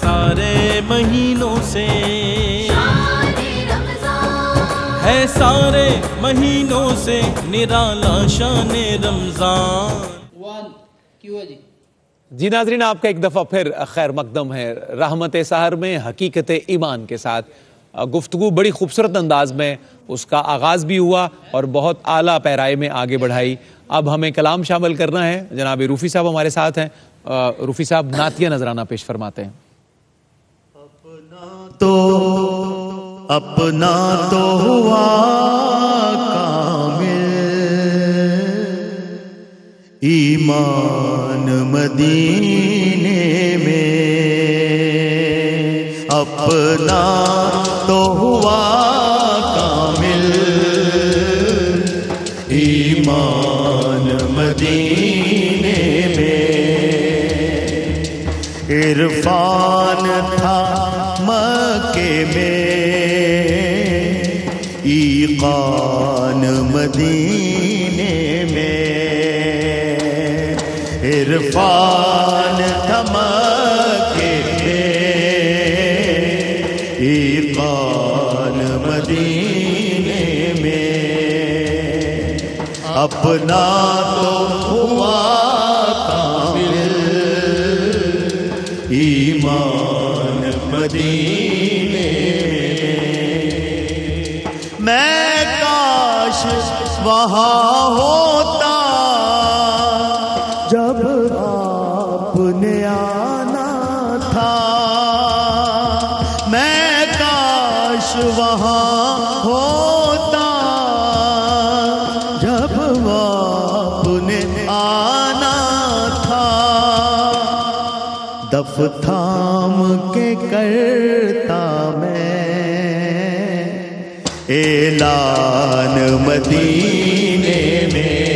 سارے مہینوں سے ہے، سارے مہینوں سے نرالا شان رمضان. جی ناظرین، آپ کا ایک دفعہ پھر خیر مقدم ہے رحمت سحر میں حقیقت ایمان کے ساتھ. گفتگو بڑی خوبصورت انداز میں اس کا آغاز بھی ہوا اور بہت اعلیٰ پیرائے میں آگے بڑھائی. اب ہمیں کلام شامل کرنا ہے. جناب روفی صاحب ہمارے ساتھ ہیں. روفی صاحب نعتیہ نذرانہ پیش فرماتے ہیں. اپنا تو ہوا کامل ایمان مدینے میں، اپنا تو ہوا کامل ایمان مدینے میں. عرفان تھا مکے میں، ایقان مدینے میں. عرفان تھا مکے میں، ایقان مدینے میں. اپنا تو ہوا کامل ایمان مدینے میں. میں کاش وہاں ہوتا جب آپ نے آنا تھا. میں کاش وہاں ہوتا جب آپ نے آنا تھا. دف تھام کے کرتا میں اعلان مدینے میں.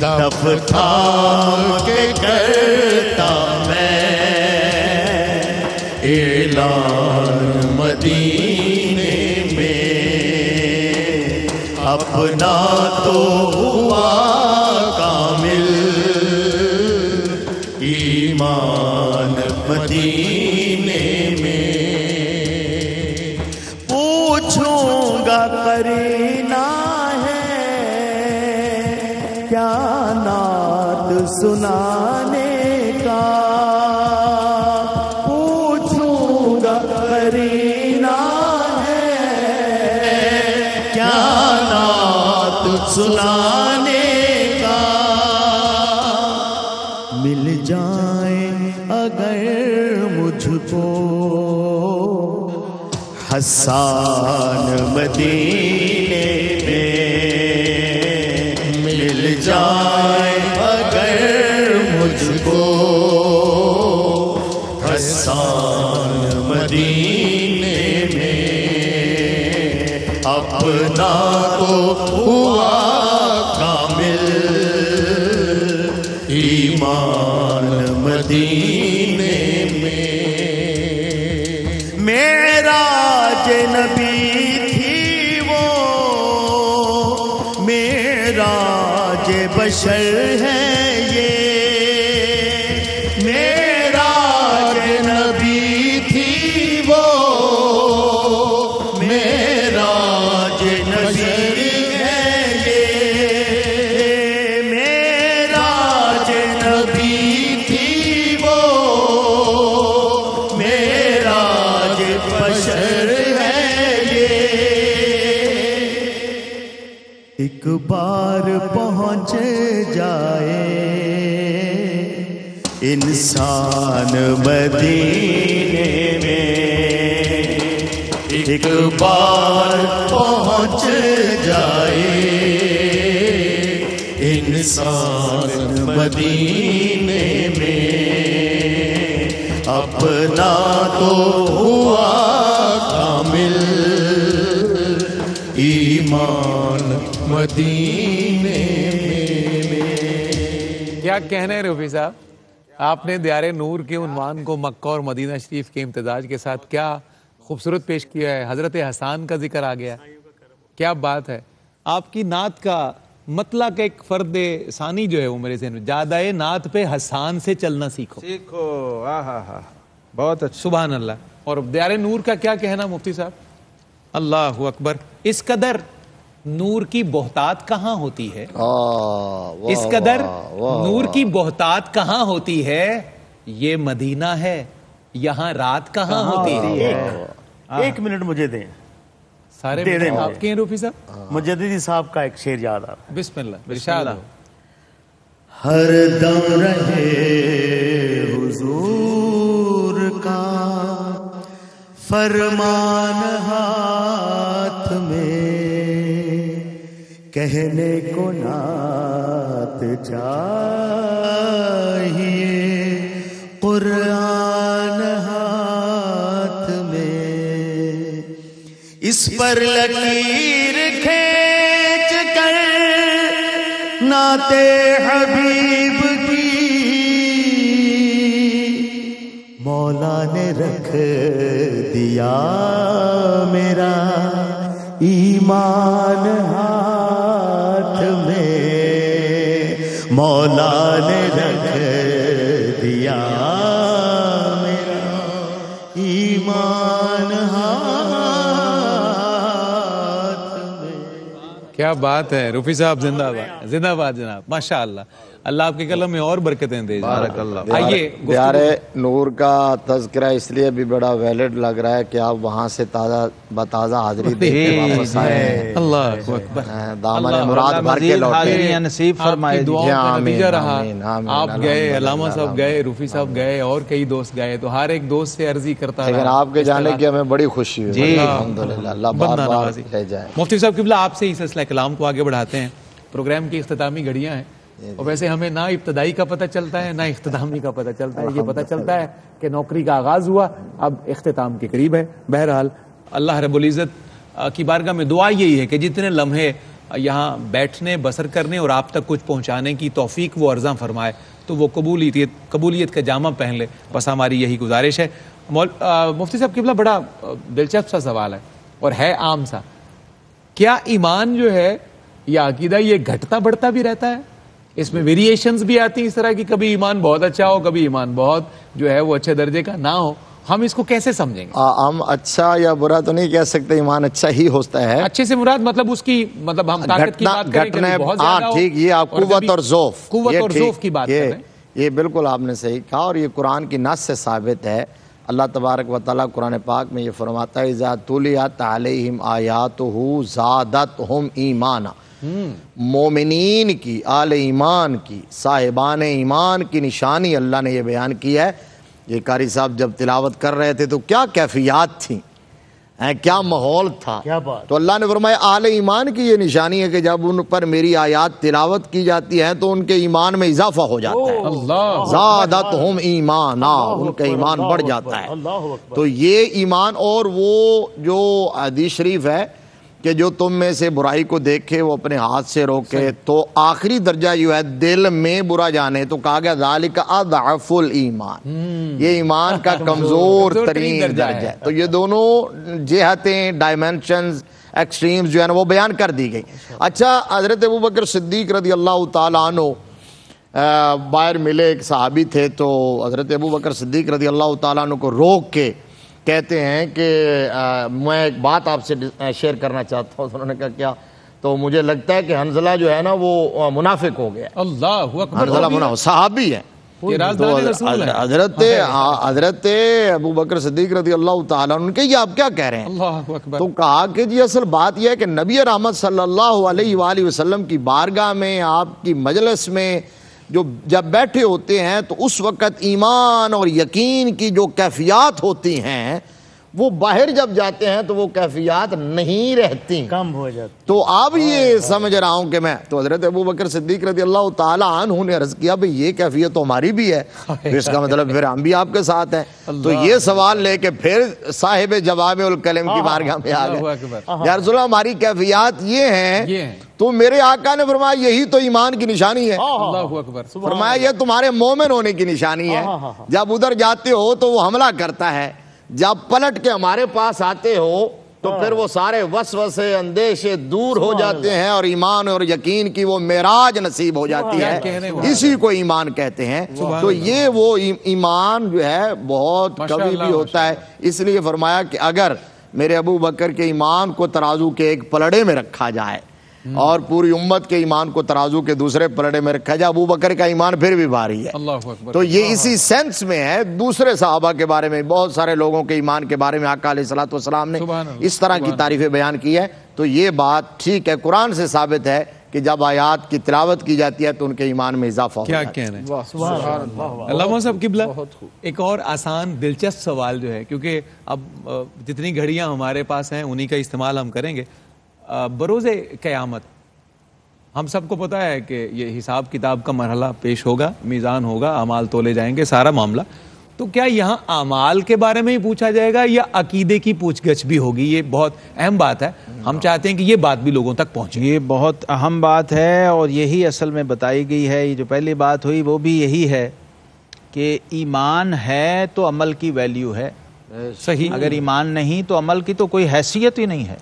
دف تھام کے کرتا میں اعلان مدینے میں. اپنا تو ہوا کامل ایمان مدینے میں. پوچھوں گا قرینہ ہے کیا نعت سنانے کا. پوچھوں گا قرینہ ہے کیا نعت سنانے کا. مل جائیں اگر مجھ کو حسان مدینے میں. مل جائیں اگر مجھ کو حسان مدینے میں. اپنا تو ہوا کامل ایمان مدینے میں. معراج نبی تھی وہ، معراج بشر ہے یہ. معراج نبی تھی وہ، معراج نبی ہے یہ. معراج نبی تھی وہ، معراج بشر ہے یہ. ایک بار پہنچ جائے انسان مدینے میں. ایک بار پہنچ جائے انسان مدینے میں. اپنا تو ہوا کامل ایمان مدینے میں. کیا کہنا ہے روفی صاحب؟ آپ نے دیار نور کے عنوان کو مکہ اور مدینہ شریف کے امتزاج کے ساتھ کیا خوبصورت پیش کیا ہے. حضرت حسان کا ذکر آ گیا. کیا بات ہے. آپ کی نعت کا مطلع کا ایک فرد ثانی جو ہے وہ میرے ذہن میں، جادہ نعت پہ حسان سے چلنا سیکھو. سیکھو. بہت اچھا. سبحان اللہ. اور دیار نور کا کیا کہنا مفتی صاحب؟ اللہ اکبر. اس قدر نور کی بہتات کہاں ہوتی ہے، اس قدر نور کی بہتات کہاں ہوتی ہے، یہ مدینہ ہے، یہاں رات کہاں ہوتی ہے. ایک منٹ مجھے دیں. سارے دے دیں آپ کے ہیں روفی صاحب؟ مجددی صاحب کا ایک شعر یاد آ رہا ہے. بسم اللہ ارشاد ہو. ہر دم رہے حضور کا فرمان ہاتھ میں، کہنے کو نعت چاہیے قرآن ہاتھ میں، اس پر لکیر کھینچ کر نعت حبیب کی مولا نے رکھ دیا میرا ایمان ہاتھ میں، مولا نے رکھ دیا میرا ایمان ہاتھ میں. کیا بات ہے روفی صاحب، زندہ باد زندہ باد جناب. ماشاء اللہ، اللہ آپ کے قلم میں اور برکتیں دے. بارک اللہ. آئیے دیار نور کا تذکرہ اس لیے بھی بڑا ویلڈ لگ رہا ہے کہ آپ وہاں سے تازہ بتازہ حاضری دے کے واپس آئے ہیں. اللہ اکبر. دامن مراد بھر کے لوٹے. حاضریاں نصیب فرمائے. آپ کی دعاؤں کا نتیجہ رہا. آپ گئے، الحمدللہ. علامہ صاحب گئے، روفی صاحب گئے، اور کئی دوست گئے، تو ہر ایک دوست سے عرضی کرتا لیکن رہا. آپ کے جانے کی ہمیں بڑی خوشی ہوئی. جی الحمدللہ. اللہ بار بندہ بار نوازی. لے جائے. مفتی صاحب قبلہ آپ سے ہی سلسلہ کلام کو آگے بڑھاتے ہیں. پروگرام کی اختتامی گھڑیاں ہیں، اور ویسے ہمیں نہ ابتدائی کا پتہ چلتا ہے نہ اختتامی کا پتہ چلتا ہے. یہ پتہ چلتا ہے کہ نوکری کا آغاز ہوا، اب اختتام کے قریب ہے. بہرحال اللہ رب العزت کی بارگاہ میں دعا یہی ہے کہ جتنے لمحے یہاں بیٹھنے، بسر کرنے اور آپ تک کچھ پہنچانے کی توفیق وہ عرضاں فرمائے، تو وہ قبولیت کا جامہ پہن لے. بس ہماری یہی گزارش ہے. مفتی صاحب قبلہ بڑا دلچسپ سا سوال ہے اور ہے عام سا. کیا ایمان جو ہے یا عقیدہ یہ گھٹتا بڑھتا بھی رہتا ہے؟ اس میں ویریشنز بھی آتی ہیں اس طرح کی، کبھی ایمان بہت اچھا ہو، کبھی ایمان بہت جو ہے وہ اچھے درجے کا نہ ہو. ہم اس کو کیسے سمجھیں گے؟ ہم اچھا یا برا تو نہیں کہہ سکتے، ایمان اچھا ہی ہوتا ہے. اچھے سے مراد مطلب اس کی مطلب ہم طاقت کی بات کریں کہ بہت زیادہ ہو. ٹھیک، یہ آپ قوت اور ذوف، قوت اور ذوف کی بات کر رہے ہیں. یہ بالکل آپ نے صحیح کہا، اور یہ قرآن کی نص سے ثابت ہے. اللہ تبارک و تعالیٰ قرآن پاک میں یہ فرماتا ہے اذا تلیت علیہم آیاتہ زادتہم ایمانا. مومنین کی، آل ایمان کی، صاحبان ایمان کی نشانی اللہ نے یہ بیان کی ہے. یہ قاری صاحب جب تلاوت کر رہے تھے تو کیا کیفیات تھیں، کیا ماحول تھا. تو اللہ نے فرمایا اہل ایمان کی یہ نشانی ہے کہ جب ان پر میری آیات تلاوت کی جاتی ہے تو ان کے ایمان میں اضافہ ہو جاتا ہے. زادتہم ایمانا، ان کا ایمان بڑھ جاتا ہے. تو یہ ایمان، اور وہ جو حدیث شریف ہے کہ جو تم میں سے برائی کو دیکھے وہ اپنے ہاتھ سے روکے، تو آخری درجہ جو ہے دل میں برا جانے، تو کہا گیا ذالک اضعف الایمان، یہ ایمان کا کمزور ترین درجہ ہے. تو یہ دونوں جہتیں، ڈائمینشنز، ایکسٹریمز جو ہے نا وہ بیان کر دی گئی. اچھا، حضرت ابوبکر صدیق رضی اللہ تعالیٰ عنہ باہر ملے، ایک صحابی تھے، تو حضرت ابوبکر صدیق رضی اللہ تعالیٰ عنہ کو روک کے کہتے ہیں کہ میں ایک بات آپ سے شیئر کرنا چاہتا ہوں. انہوں نے کہا کیا؟ تو مجھے لگتا ہے کہ حنظلہ جو ہے نا وہ منافق ہو گیا. اللہ اکبر. حنظلہ منافق صحابی ہے. حضرت ابوبکر صدیق رضی اللہ تعالیٰ عنہ کہ یہ آپ کیا کہہ رہے ہیں؟ اللہ اکبر. تو کہا کہ جی اصل بات یہ ہے کہ نبی رحمت صلی اللہ علیہ وآلہ وسلم کی بارگاہ میں، آپ کی مجلس میں جب بیٹھے ہوتے ہیں تو اس وقت ایمان اور یقین کی جو کیفیات ہوتی ہیں وہ باہر جب جاتے ہیں تو وہ کیفیات نہیں رہتی، کم ہو جاتی. تو آپ یہ سمجھ رہا ہوں کہ میں تو حضرت ابوبکر صدیق رضی اللہ تعالیٰ عنہ نے عرض کیا بھئی یہ کیفیت تو ہماری بھی ہے، اس کا مطلب پھر ہم بھی آپ کے ساتھ ہیں. تو یہ سوال لے کے پھر صاحب جواب الکلم کی بارگاہ میں آ گئے. یا رسول اللہ ہماری کیفیات یہ ہیں، تو میرے آقا نے فرمایا یہی تو ایمان کی نشانی ہے. اللہ اکبر. فرمایا یہ تمہارے مومن ہونے کی نشانی ہے. جب ادھر جاتے ہو تو وہ حملہ کرتا ہے، جب پلٹ کے ہمارے پاس آتے ہو تو پھر وہ سارے وسوسے اندیشے دور ہو جاتے ہیں اور ایمان اور یقین کی وہ معراج نصیب ہو جاتی ہے. اسی کو ایمان کہتے ہیں. تو یہ وہ ایمان جو ہے بہت قوی بھی ہوتا ہے. اس لیے فرمایا کہ اگر میرے ابو بکر کے ایمان کو ترازو کے ایک پلڑے میں رکھا جائے اور پوری امت کے ایمان کو ترازو کے دوسرے پلڑے میں رکھا جائے، ابو بکر کا ایمان پھر بھی بھاری ہے. تو یہ اسی سینس میں ہے. دوسرے صحابہ کے بارے میں، بہت سارے لوگوں کے ایمان کے بارے میں آقا علیہ الصلوۃ والسلام نے اس طرح کی تعریفیں بیان کی ہے. تو یہ بات ٹھیک ہے، قرآن سے ثابت ہے کہ جب آیات کی تلاوت کی جاتی ہے تو ان کے ایمان میں اضافہ ہوتا ہے. کیا کہہ رہے ہیں علامہ صاحب قبلہ. ایک اور آسان دلچسپ سوال جو ہے، کیونکہ اب جتنی گھڑیاں ہمارے پاس ہیں انہی کا استعمال ہم کریں گے. بروز قیامت ہم سب کو پتہ ہے کہ یہ حساب کتاب کا مرحلہ پیش ہوگا، میزان ہوگا، اعمال تولے جائیں گے، سارا معاملہ. تو کیا یہاں اعمال کے بارے میں ہی پوچھا جائے گا یا عقیدے کی پوچھ گچھ بھی ہوگی؟ یہ بہت اہم بات ہے. ہم چاہتے ہیں کہ یہ بات بھی لوگوں تک پہنچے. یہ بہت اہم بات ہے اور یہی اصل میں بتائی گئی ہے. یہ جو پہلی بات ہوئی وہ بھی یہی ہے کہ ایمان ہے تو عمل کی ویلیو ہے. صحیح. اگر ایمان نہیں تو عمل کی تو کوئی حیثیت ہی نہیں ہے.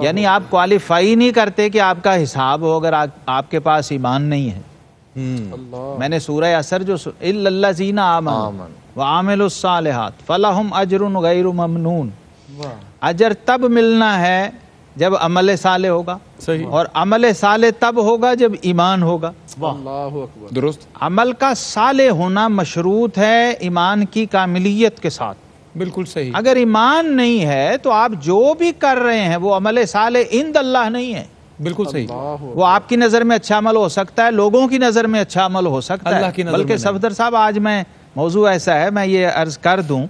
یعنی آپ کوالیفائی نہیں کرتے کہ آپ کا حساب ہو اگر آپ کے پاس ایمان نہیں ہے. میں نے سورہ عصر جو اِلَّا الَّذِينَ آمَنُوا وَعَمِلُوا الصَّالِحَاتِ فَلَهُمْ أَجْرٌ غَيْرُ مَمْنُونٍ. اجر تب ملنا ہے جب عمل صالح ہوگا. صحیح. اور عمل صالح تب ہوگا جب ایمان ہوگا. درست. عمل کا صالح ہونا مشروط ہے ایمان کی کاملیت کے ساتھ. بالکل صحیح. اگر ایمان نہیں ہے تو آپ جو بھی کر رہے ہیں وہ عمل صالح عند اللہ نہیں ہے. بالکل صحیح. وہ آپ کی نظر میں اچھا عمل ہو سکتا ہے، لوگوں کی نظر میں اچھا عمل ہو سکتا اللہ ہے. کی نظر میں بلکہ نہیں. صفدر صاحب آج میں موضوع ایسا ہے، میں یہ عرض کر دوں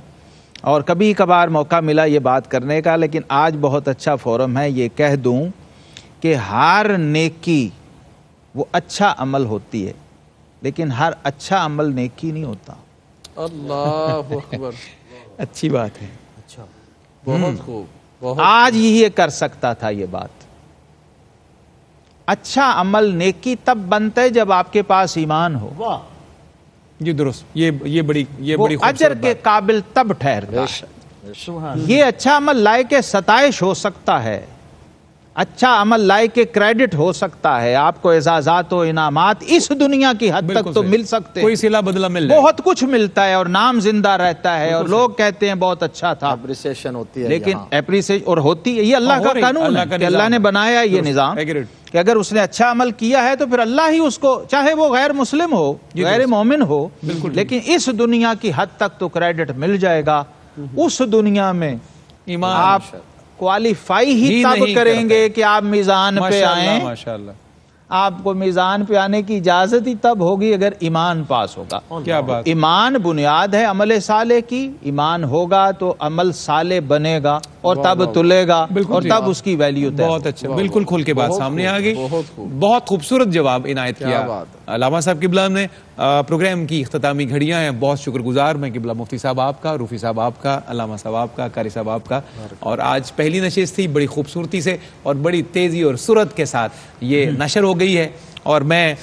اور کبھی کبھار موقع ملا یہ بات کرنے کا، لیکن آج بہت اچھا فورم ہے یہ کہہ دوں کہ ہر نیکی وہ اچھا عمل ہوتی ہے لیکن ہر اچھا عمل نیکی نہیں ہوتا. اللہ اکبر. اچھی بات ہے. اچھا، بہت خوب. آج یہ کر سکتا تھا یہ بات. اچھا عمل نیکی تب بنتا ہے جب آپ کے پاس ایمان ہو. جی درست. یہ بڑی وہ خوبصورت اجر کے بات. قابل تب ٹھہرتا ہے. یہ اچھا عمل لائق ستائش ہو سکتا ہے، اچھا عمل لائق کریڈٹ ہو سکتا ہے. آپ کو اعزازات و انعامات اس دنیا کی حد تک تو مل سکتے ہیں، کوئی صلہ بدلہ مل جائے، بہت کچھ ملتا ہے اور نام زندہ رہتا ہے اور لوگ کہتے ہیں بہت اچھا تھا. اپریسیشن ہوتی ہے لیکن اپریسیشن اور ہوتی ہے. یہ اللہ کا قانون ہے کہ اللہ نے بنایا یہ نظام کہ اگر اس نے اچھا عمل کیا ہے تو پھر اللہ ہی اس کو، چاہے وہ غیر مسلم ہو، غیر مومن ہو، لیکن اس دنیا کی حد تک تو کریڈٹ مل جائے گا. اس دنیا میں ایمان آپ کوالیفائی ہی تب کریں گے کہ آپ میزان پہ آئیں. ماشاءاللہ. آپ کو میزان پہ آنے کی اجازت ہی تب ہوگی اگر ایمان پاس ہوگا. کیا بات. ایمان بنیاد ہے عمل صالح کی. ایمان ہوگا تو عمل صالح بنے گا اور تب تلے گا اور تب اس کی ویلیو طے. بہت اچھا. بالکل کھل کے بات سامنے آ گئی. بہت خوبصورت جواب عنایت کیا علامہ صاحب قبلہ نے. پروگرام کی اختتامی گھڑیاں ہیں. بہت شکر گزار میں قبلہ مفتی صاحب آپ کا، روفی صاحب آپ کا، علامہ صاحب آپ کا، قاری صاحب آپ کا. اور آج پہلی نشست تھی، بڑی خوبصورتی سے اور بڑی تیزی اور سرعت کے ساتھ یہ نشر ہو گئی ہے. اور میں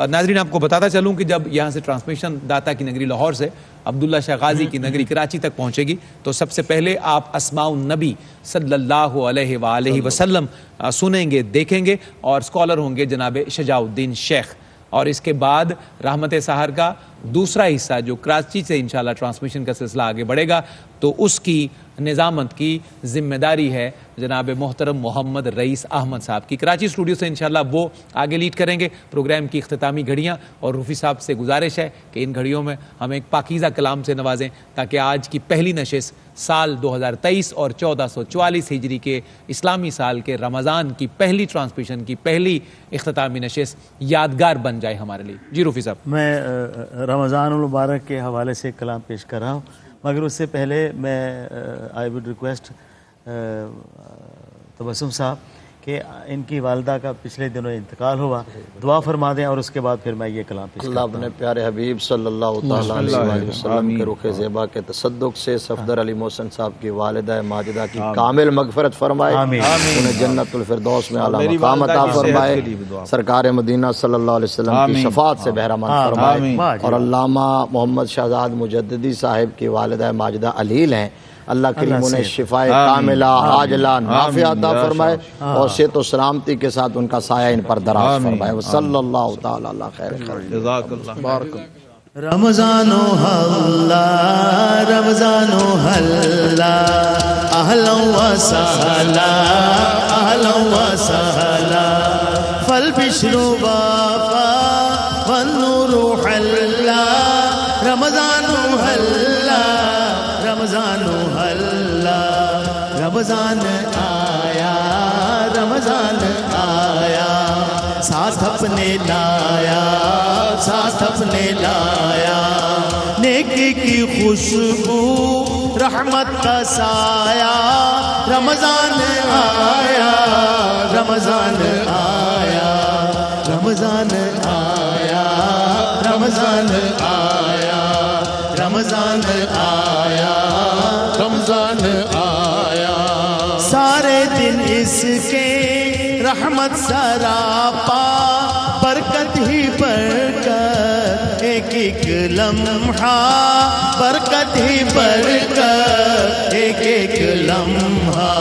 ناظرین آپ کو بتاتا چلوں کہ جب یہاں سے ٹرانسمیشن داتا کی نگری لاہور سے عبداللہ شاہ غازی کی نگری کراچی تک پہنچے گی تو سب سے پہلے آپ اسماء النبی صلی اللہ علیہ وآلہ وسلم سنیں گے، دیکھیں گے اور اسکالر ہوں گے جناب شجاع الدین شیخ. اور اس کے بعد رحمت سحر کا دوسرا حصہ جو کراچی سے انشاءاللہ ٹرانسمیشن کا سلسلہ آگے بڑھے گا تو اس کی نظامت کی ذمہ داری ہے جناب محترم محمد رئیس احمد صاحب کی. کراچی اسٹوڈیو سے انشاءاللہ وہ آگے لیڈ کریں گے پروگرام کی اختتامی گھڑیاں. اور روفی صاحب سے گزارش ہے کہ ان گھڑیوں میں ہمیں ایک پاکیزہ کلام سے نوازیں تاکہ آج کی پہلی نشست سال 2023 اور 1444 ہجری کے اسلامی سال کے رمضان کی پہلی ٹرانسمیشن کی پہلی اختتامی نشست یادگار بن جائے ہمارے لیے. جی روفی صاحب. میں رمضان المبارک کے حوالے سے کلام پیش کر رہا ہوں، مگر اس سے پہلے میں آئی وڈ ریکویسٹ تبسم صاحب کہ ان کی والدہ کا پچھلے دنوں انتقال ہوا، دعا فرما دیں اور اس کے بعد پھر میں یہ کلام پیش کرتا ہوں. اللہ اپنے پیارے حبیب صلی اللہ تعالیٰ علیہ وسلم کے رخ زیبا کے تصدق سے صفدر علی محسن صاحب کی والدہ ماجدہ کی کامل مغفرت فرمائے، انہیں جنت الفردوس میں اعلیٰ مقام عطا فرمائے، سرکار مدینہ صلی اللہ علیہ وسلم کی شفاعت سے بہرامند فرمائے. اور علامہ محمد شہزاد مجددی صاحب کی والدہ ماجدہ علیل ہیں، اللہ کریم انہیں شفائے کاملہ عاجلہ نافعہ عطا فرمائے اور صحت و سلامتی کے ساتھ ان کا سایہ ان پر دراز فرمائے صلی اللہ تعالی علی خیر خلق جزاک اللہ بارک اللہ. رمضان حلا رمضان حلا اہلا و سہلا اہلا و سہلا فالبشر وافا والنور حلا رمضان حلا رمضان حلا رمضان آیا رمضان آیا ساتھ اپنے لایا ساتھ اپنے لایا نیکی کی خوشبو رحمت کا سایہ رمضان آیا رمضان آیا رمضان آیا رمضان آیا رمضان آیا رمضان آیا سارے دن اس کے رحمت سراپا برکت ہی برکت ایک ایک لمحہ برکت ہی برکت ایک ایک لمحہ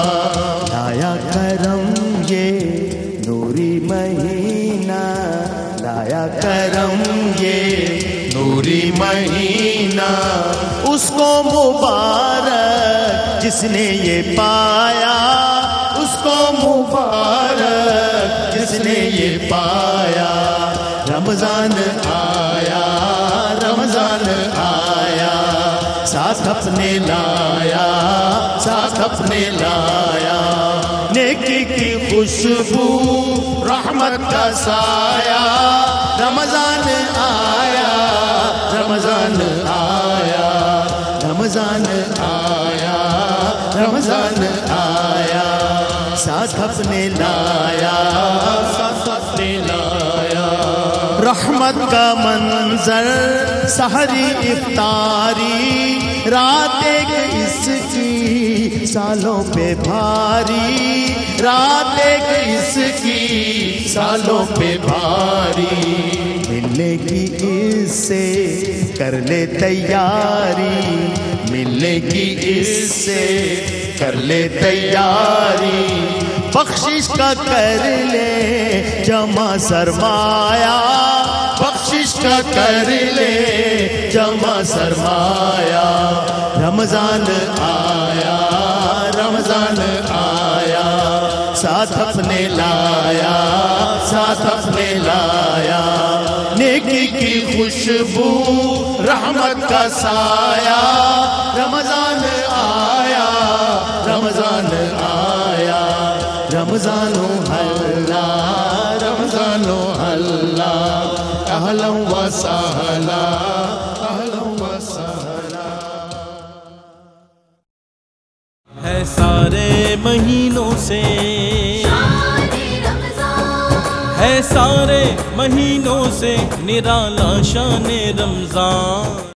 لایا کرم یہ نوری مہینہ لایا کرم یہ نوری مہینہ اس کو مبارک جس نے یہ پایا اس کو مبارک جس نے یہ پایا رمضان آیا رمضان آیا ساتھ اپنے لایا ساتھ اپنے لایا نیکی کی خوشبو رحمت کا سایہ رمضان آیا رمضان آیا رمضان آیا رمضان آیا ساتھ اپنے لایا ساتھ اپنے لایا رحمت کا منظر سحری افطاری رات ایک اس کی سالوں پہ بھاری رات ایک اس کی سالوں پہ بھاری ملنے کی اس سے کر لے تیاری ملنے کی اس سے کر لے تیاری بخشش کا کر لے جمع سرمایہ بخشش کا کر لے جمع سرمایہ رمضان آیا رمضان آیا ساتھ اپنے لایا ساتھ اپنے لایا نیکی کی خوشبو رحمت کا سایہ رمضان آیا رمضان آیا رمضان حلا رمضان حلا اہلا و سہلا اہلا و سہلا ہے سارے مہینوں سے ہے سارے مہینوں سے نرالا شان رمضان